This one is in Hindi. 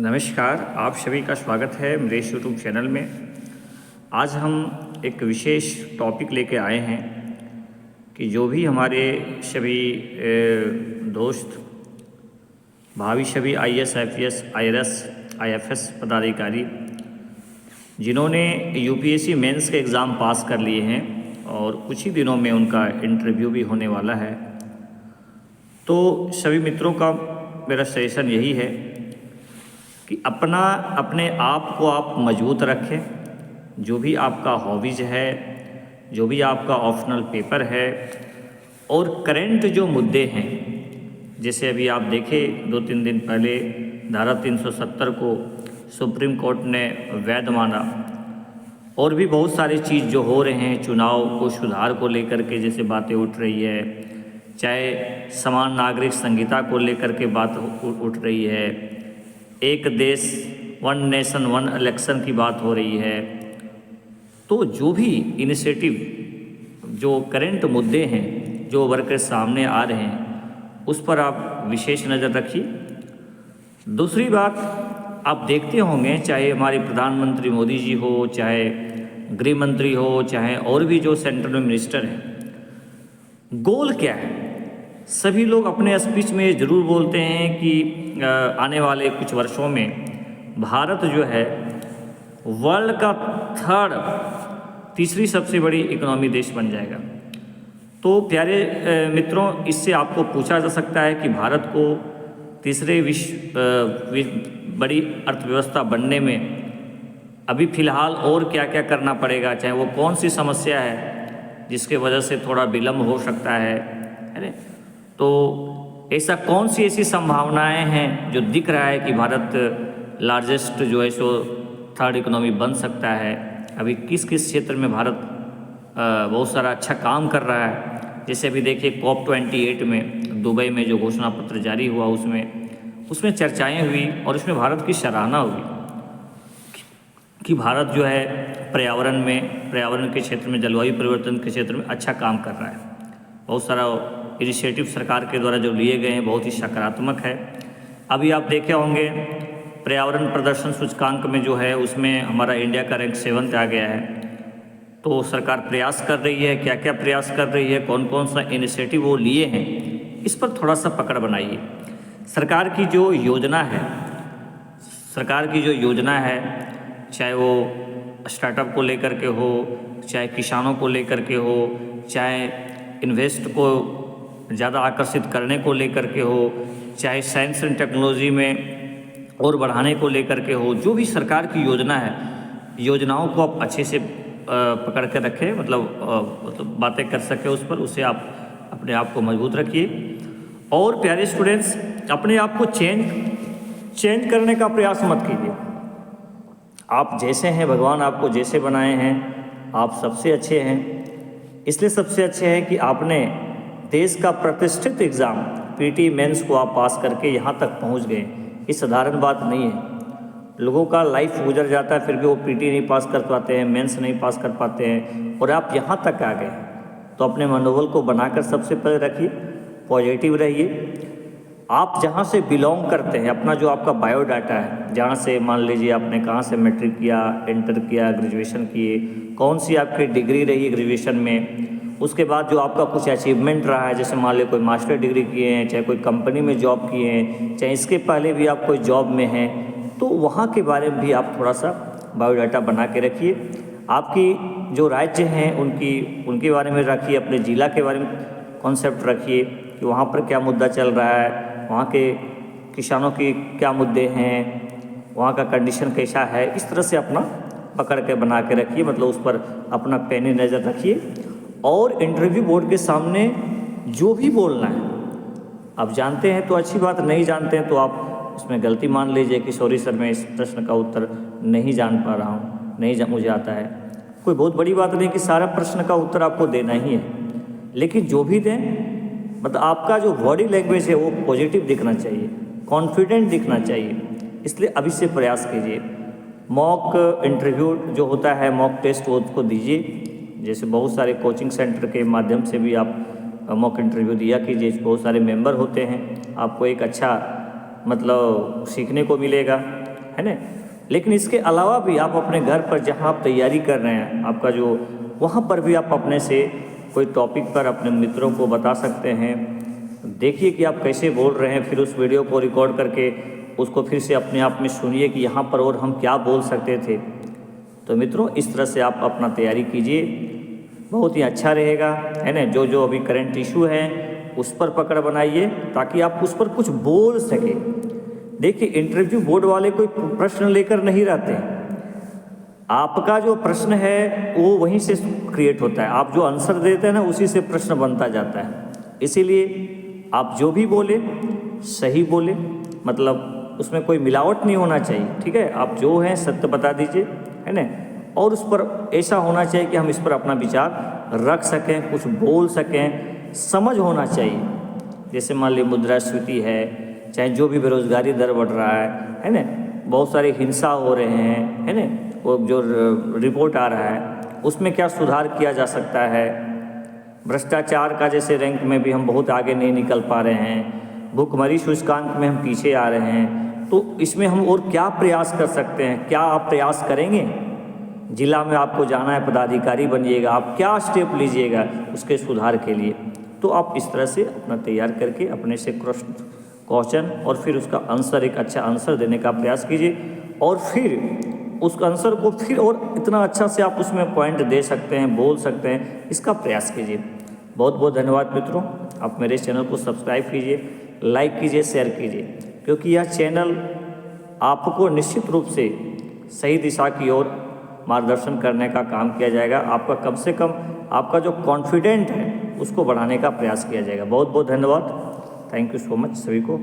नमस्कार, आप सभी का स्वागत है मेरे यूट्यूब चैनल में। आज हम एक विशेष टॉपिक लेके आए हैं कि जो भी हमारे सभी दोस्त भावी सभी आईएएस, आईपीएस, आईआरएस, आईएफएस पदाधिकारी जिन्होंने यूपीएससी मेंस के एग्ज़ाम पास कर लिए हैं और कुछ ही दिनों में उनका इंटरव्यू भी होने वाला है, तो सभी मित्रों का मेरा सजेशन यही है कि अपने आप को आप मजबूत रखें। जो भी आपका हॉबीज़ है, जो भी आपका ऑप्शनल पेपर है और करंट जो मुद्दे हैं, जैसे अभी आप देखें 2-3 दिन पहले धारा 370 को सुप्रीम कोर्ट ने वैध माना और भी बहुत सारी चीज़ जो हो रहे हैं, चुनाव को सुधार को लेकर के जैसे बातें उठ रही है, चाहे समान नागरिक संहिता को लेकर के बात उठ रही है, एक देश वन नेशन वन इलेक्शन की बात हो रही है। तो जो भी इनिशिएटिव, जो करंट मुद्दे हैं, जो वर्ग के सामने आ रहे हैं, उस पर आप विशेष नज़र रखिए। दूसरी बात, आप देखते होंगे चाहे हमारे प्रधानमंत्री मोदी जी हो, चाहे गृह मंत्री हो, चाहे और भी जो सेंट्रल मिनिस्टर हैं, गोल क्या है? सभी लोग अपने स्पीच में ज़रूर बोलते हैं कि आने वाले कुछ वर्षों में भारत जो है वर्ल्ड का तीसरी सबसे बड़ी इकोनॉमी देश बन जाएगा। तो प्यारे मित्रों, इससे आपको पूछा जा सकता है कि भारत को तीसरे विश्व बड़ी अर्थव्यवस्था बनने में अभी फ़िलहाल और क्या क्या करना पड़ेगा, चाहे वो कौन सी समस्या है जिसके वजह से थोड़ा विलम्ब हो सकता है ना? तो ऐसा कौन सी ऐसी संभावनाएं हैं जो दिख रहा है कि भारत लार्जेस्ट जो है सो थर्ड इकोनॉमी बन सकता है? अभी किस किस क्षेत्र में भारत बहुत सारा अच्छा काम कर रहा है? जैसे अभी देखिए COP28 में दुबई में जो घोषणा पत्र जारी हुआ, उसमें चर्चाएं हुई और उसमें भारत की सराहना हुई कि भारत जो है पर्यावरण के क्षेत्र में, जलवायु परिवर्तन के क्षेत्र में अच्छा काम कर रहा है। बहुत सारा इनिशिएटिव सरकार के द्वारा जो लिए गए हैं बहुत ही सकारात्मक है। अभी आप देखे होंगे पर्यावरण प्रदर्शन सूचकांक में जो है उसमें हमारा इंडिया का रैंक 7th आ गया है। तो सरकार प्रयास कर रही है, क्या क्या प्रयास कर रही है, कौन कौन सा इनिशिएटिव वो लिए हैं, इस पर थोड़ा सा पकड़ बनाइए। सरकार की जो योजना है, चाहे वो स्टार्टअप को लेकर के हो, चाहे किसानों को लेकर के हो, चाहे इन्वेस्ट को ज़्यादा आकर्षित करने को लेकर के हो, चाहे साइंस एंड टेक्नोलॉजी में और बढ़ाने को लेकर के हो, जो भी सरकार की योजना है, योजनाओं को आप अच्छे से पकड़ के रखें, मतलब बातें कर सके उस पर, उससे आप अपने आप को मजबूत रखिए। और प्यारे स्टूडेंट्स, अपने आप को चेंज करने का प्रयास मत कीजिए। आप जैसे हैं, भगवान आपको जैसे बनाए हैं, आप सबसे अच्छे हैं। इसलिए सबसे अच्छे हैं कि आपने देश का प्रतिष्ठित एग्ज़ाम पीटी मेंस को आप पास करके यहाँ तक पहुँच गए। ये साधारण बात नहीं है। लोगों का लाइफ गुजर जाता है, फिर भी वो पीटी नहीं पास कर पाते हैं, मेंस नहीं पास कर पाते हैं, और आप यहाँ तक आ गए। तो अपने मनोबल को बनाकर सबसे पहले रखिए, पॉजिटिव रहिए। आप जहाँ से बिलोंग करते हैं, अपना जो आपका बायोडाटा है, जहाँ से मान लीजिए आपने कहाँ से मैट्रिक किया, इंटर किया, ग्रेजुएशन किए, कौन सी आपकी डिग्री रही ग्रेजुएशन में, उसके बाद जो आपका कुछ अचीवमेंट रहा है, जैसे मान लीजिए कोई मास्टर डिग्री किए हैं, चाहे कोई कंपनी में जॉब किए हैं, चाहे इसके पहले भी आप कोई जॉब में हैं, तो वहाँ के बारे में भी आप थोड़ा सा बायोडाटा बना के रखिए। आपकी जो राज्य हैं उनके बारे में रखिए, अपने ज़िला के बारे में कॉन्सेप्ट रखिए कि वहाँ पर क्या मुद्दा चल रहा है, वहाँ के किसानों की क्या मुद्दे हैं, वहाँ का कंडीशन कैसा है। इस तरह से अपना पकड़ के बना के रखिए, मतलब उस पर अपना पैनी नज़र रखिए। और इंटरव्यू बोर्ड के सामने जो भी बोलना है, आप जानते हैं तो अच्छी बात, नहीं जानते हैं तो आप उसमें गलती मान लीजिए कि सॉरी सर, मैं इस प्रश्न का उत्तर नहीं जान पा रहा हूँ, मुझे आता है। कोई बहुत बड़ी बात नहीं कि सारा प्रश्न का उत्तर आपको देना ही है, लेकिन जो भी दें, मतलब आपका जो बॉडी लैंग्वेज है वो पॉजिटिव दिखना चाहिए, कॉन्फिडेंट दिखना चाहिए। इसलिए अभी से प्रयास कीजिए। मॉक इंटरव्यू जो होता है, मॉक टेस्ट, वो उसको दीजिए। जैसे बहुत सारे कोचिंग सेंटर के माध्यम से भी आप मॉक इंटरव्यू दिया कीजिए। बहुत सारे मेंबर होते हैं, आपको एक अच्छा मतलब सीखने को मिलेगा। है ना। लेकिन इसके अलावा भी आप अपने घर पर जहाँ आप तैयारी कर रहे हैं आपका जो, वहाँ पर भी आप अपने से कोई टॉपिक पर अपने मित्रों को बता सकते हैं। देखिए कि आप कैसे बोल रहे हैं, फिर उस वीडियो को रिकॉर्ड करके उसको फिर से अपने आप में सुनिए कि यहाँ पर और हम क्या बोल सकते थे। तो मित्रों, इस तरह से आप अपना तैयारी कीजिए, बहुत ही अच्छा रहेगा, है ना। जो जो अभी करंट इशू है उस पर पकड़ बनाइए ताकि आप उस पर कुछ बोल सकें। देखिए, इंटरव्यू बोर्ड वाले कोई प्रश्न लेकर नहीं रहते हैं, आपका जो प्रश्न है वो वहीं से क्रिएट होता है, आप जो आंसर देते हैं ना उसी से प्रश्न बनता जाता है। इसीलिए आप जो भी बोले सही बोले, मतलब उसमें कोई मिलावट नहीं होना चाहिए, ठीक है। आप जो है सत्य बता दीजिए, है ना। और उस पर ऐसा होना चाहिए कि हम इस पर अपना विचार रख सकें, कुछ बोल सकें, समझ होना चाहिए। जैसे मान लीजिए मुद्रास्फीति है, चाहे जो भी बेरोजगारी दर बढ़ रहा है ना, बहुत सारी हिंसा हो रहे हैं, है ना। वो जो रिपोर्ट आ रहा है उसमें क्या सुधार किया जा सकता है। भ्रष्टाचार का जैसे रैंक में भी हम बहुत आगे नहीं निकल पा रहे हैं, भुखमरी सूचकांक में हम पीछे आ रहे हैं, तो इसमें हम और क्या प्रयास कर सकते हैं, क्या आप प्रयास करेंगे। जिला में आपको जाना है, पदाधिकारी बनिएगा, आप क्या स्टेप लीजिएगा उसके सुधार के लिए। तो आप इस तरह से अपना तैयार करके अपने से क्वेश्चन और फिर उसका आंसर, एक अच्छा आंसर देने का प्रयास कीजिए, और फिर उस आंसर को फिर और इतना अच्छा से आप उसमें पॉइंट दे सकते हैं, बोल सकते हैं, इसका प्रयास कीजिए। बहुत बहुत धन्यवाद मित्रों। आप मेरे चैनल को सब्सक्राइब कीजिए, लाइक कीजिए, शेयर कीजिए, क्योंकि यह चैनल आपको निश्चित रूप से सही दिशा की ओर मार्गदर्शन करने का काम किया जाएगा। आपका कम से कम आपका जो कॉन्फिडेंट है उसको बढ़ाने का प्रयास किया जाएगा। बहुत बहुत धन्यवाद। थैंक यू सो मच सभी को।